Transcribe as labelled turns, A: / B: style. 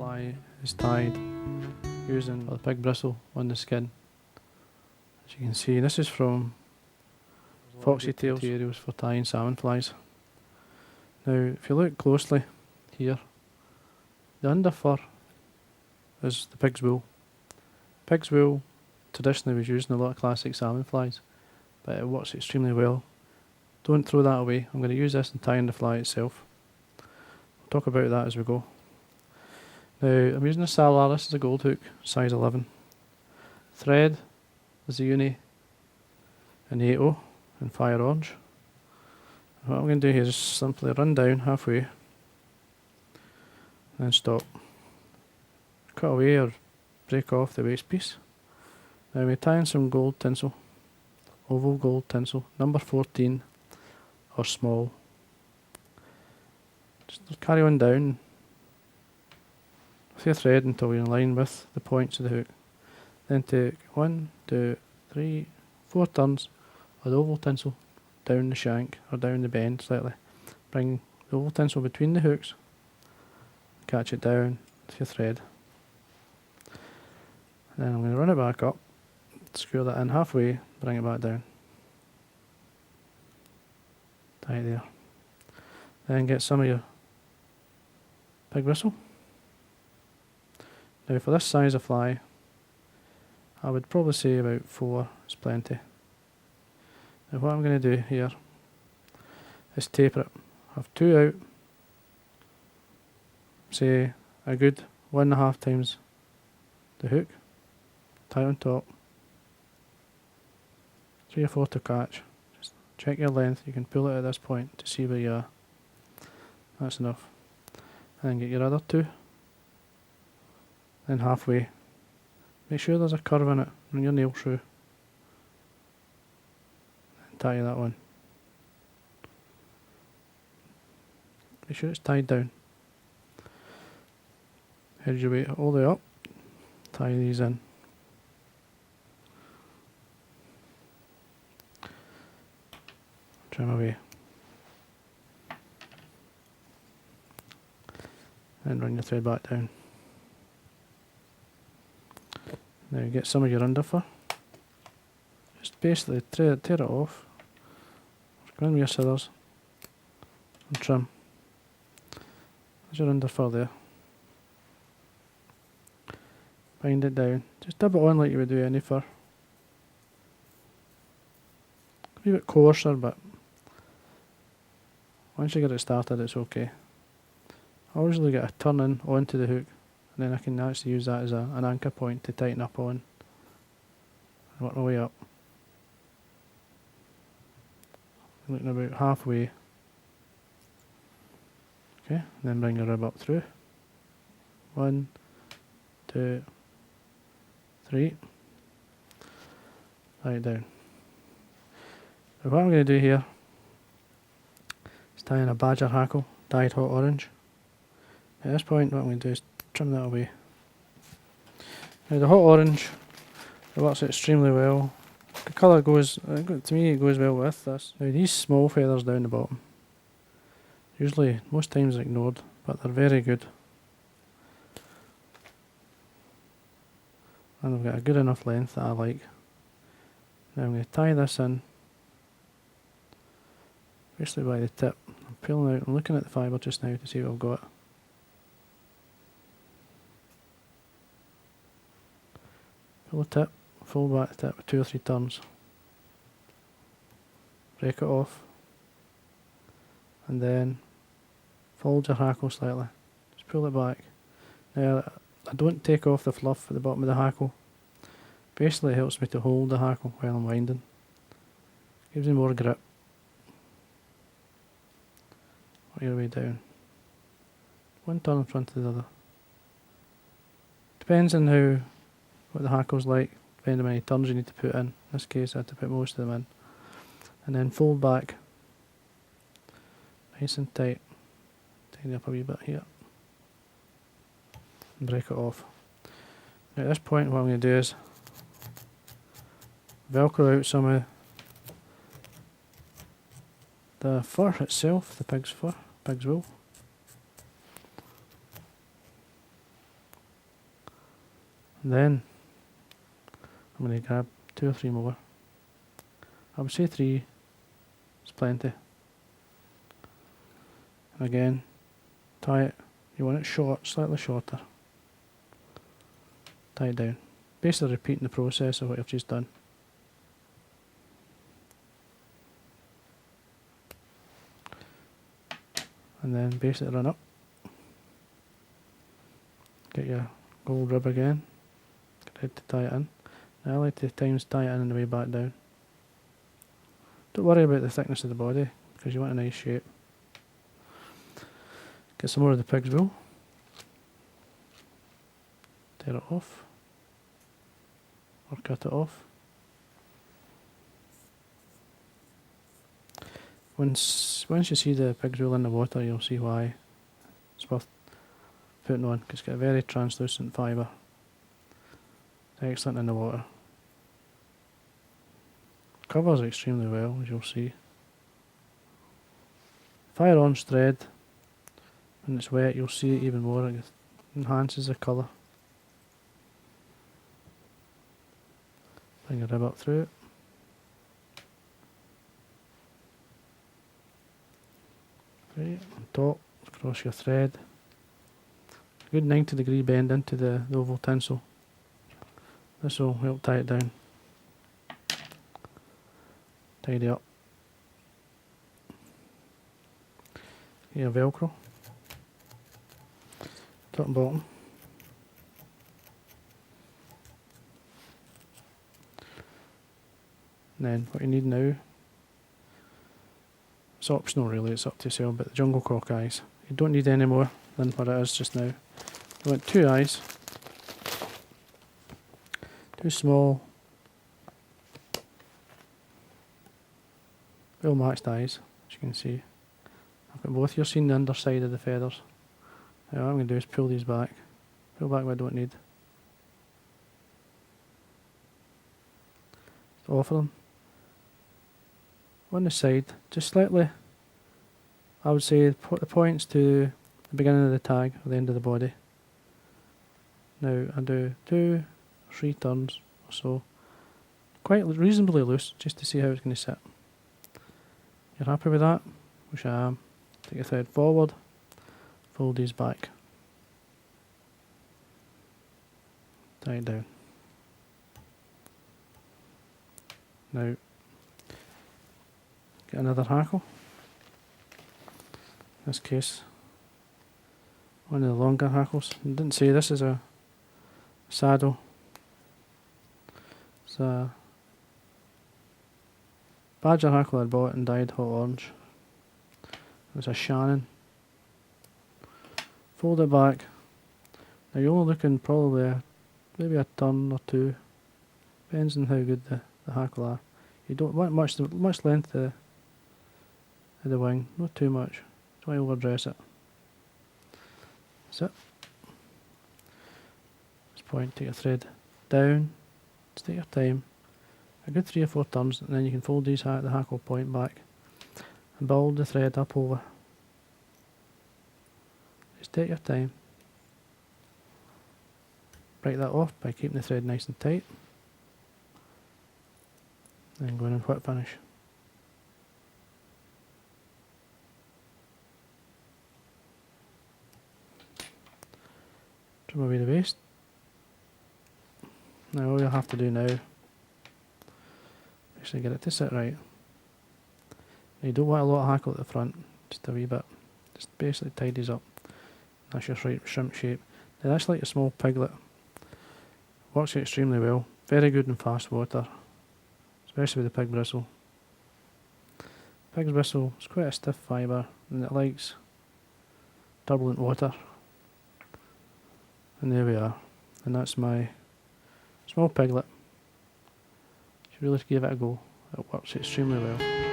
A: fly is tied using the pig bristle on the skin. As you can see, this is from Foxy Tails materials for tying salmon flies. Now, if you look closely here, the under fur is the pig's wool. Pig's wool traditionally was used in a lot of classic salmon flies, but it works extremely well. Don't throw that away. I'm going to use this in tying the fly itself. We'll talk about that as we go. Now, I'm using a Salar. This is a gold hook, size 11. Thread is the uni and 8O in fire orange. And what I'm going to do here is simply run down halfway, and then stop. Cut away or break off the waste piece. Now we tie in some gold tinsel, oval gold tinsel, number 14 or small. Just carry on down with your thread until you're in line with the points of the hook. Then take 1, 2, 3, 4 turns of the oval tinsel down the shank or down the bend slightly. Bring the oval tinsel between the hooks, catch it down with your thread. Then I'm going to run it back up, screw that in halfway, bring it back down. Tie it there. Then get some of your pig bristle. Now for this size of fly, I would probably say about 4 is plenty. Now what I'm going to do here is taper it. Have 2 out, say a good 1.5 times the hook, tie on top, 3 or 4 to catch. Just check your length, you can pull it at this point to see where you are. That's enough. And then get your other 2, then halfway. Make sure there's a curve in it on your nail shoe. And tie that one. Make sure it's tied down. Head your weight all the way up. Tie these in. Trim away. And run your thread back down. Now get some of your underfur. Just basically tear it off. Go in with your scissors and trim. There's your underfur there. Bind it down. Just dip it on like you would do any fur. A wee bit coarser, but once you get it started, it's okay. I usually get a turn in onto the hook, and then I can actually use that as an anchor point to tighten up on and work my way up. Looking about halfway. Okay, and then bring your rib up through. 1, 2, 3. Right down. Now what I'm going to do here is tie in a badger hackle, dyed hot orange. At this point what I'm going to do is trim that away. Now the hot orange, it works extremely well. The colour goes, to me it goes well with this. Now these small feathers down the bottom, usually, most times ignored, but they're very good. And they've got a good enough length that I like. Now I'm going to tie this in, basically by the tip. I'm pulling out, I'm looking at the fibre just now to see what I've got. Pull the tip, fold back the tip with 2 or 3 turns. Break it off. And then fold your hackle slightly. Just pull it back. Now I don't take off the fluff at the bottom of the hackle. Basically it helps me to hold the hackle while I'm winding. Gives me more grip. Work your way down. 1 turn in front of the other. Depends on what the hackle's like, depending on how many turns you need to put in. In this case I had to put most of them in. And then fold back. Nice and tight. Tighten up a wee bit here. And break it off. Now at this point what I'm going to do is velcro out some of the fur itself, the pig's fur, pig's wool. And then I'm going to grab 2 or 3 more. I would say 3 is plenty. And again, tie it, you want it short, slightly shorter. Tie it down. Basically repeating the process of what I've just done. And then basically run up. Get your gold rib again. Get ready to tie it in. Now I like to times tie it in on the way back down. Don't worry about the thickness of the body because you want a nice shape. Get some more of the pig's wool. Tear it off. Or cut it off. Once you see the pig's wool in the water, you'll see why it's worth putting on, because it's got a very translucent fibre. Excellent in the water. Covers extremely well, as you'll see. Fire on thread. When it's wet, you'll see it even more. It enhances the colour. Bring a rib up through it. Right, on top, across your thread. A good 90-degree bend into the oval tinsel. This will help tie it down. Tidy up. Get your Velcro. Top and bottom. And then what you need now, it's optional really, it's up to yourself, but the jungle cock eyes. You don't need any more than what it is just now. You want 2 eyes. 2 small, well matched eyes, as you can see. I've got both. You're seeing the underside of the feathers. Now what I'm going to do is pull these back. Pull back what I don't need. Offer them. On the side, just slightly, I would say put the points to the beginning of the tag or the end of the body. Now I do 2 or 3 turns or so, quite reasonably loose, just to see how it's going to sit. You're happy with that? Which I am. Take your thread forward, fold these back, tie it down. Now get another hackle. In this case, one of the longer hackles. I didn't say this is a saddle. It's a badger hackle I bought and dyed hot orange. It's a Shannon. Fold it back. Now you're only looking probably maybe a turn or 2. Depends on how good the hackle are. You don't want much length of the wing, not too much. Don't overdress it. That's it. This point, take your thread down. Just take your time. A good 3 or 4 turns, and then you can fold the hackle point back and build the thread up over. Just take your time. Break that off by keeping the thread nice and tight. Then go in and whip finish. Trim away the waste. Now all you'll have to do now, actually get it to sit right. Now you don't want a lot of hackle at the front, just a wee bit. Just basically tidies up. That's your right shrimp shape. Now that's like a small piglet. Works extremely well. Very good in fast water, especially with the pig bristle. Pig's bristle is quite a stiff fibre and it likes turbulent water. And there we are. And that's my small piglet. You should really give it a go. It works extremely well.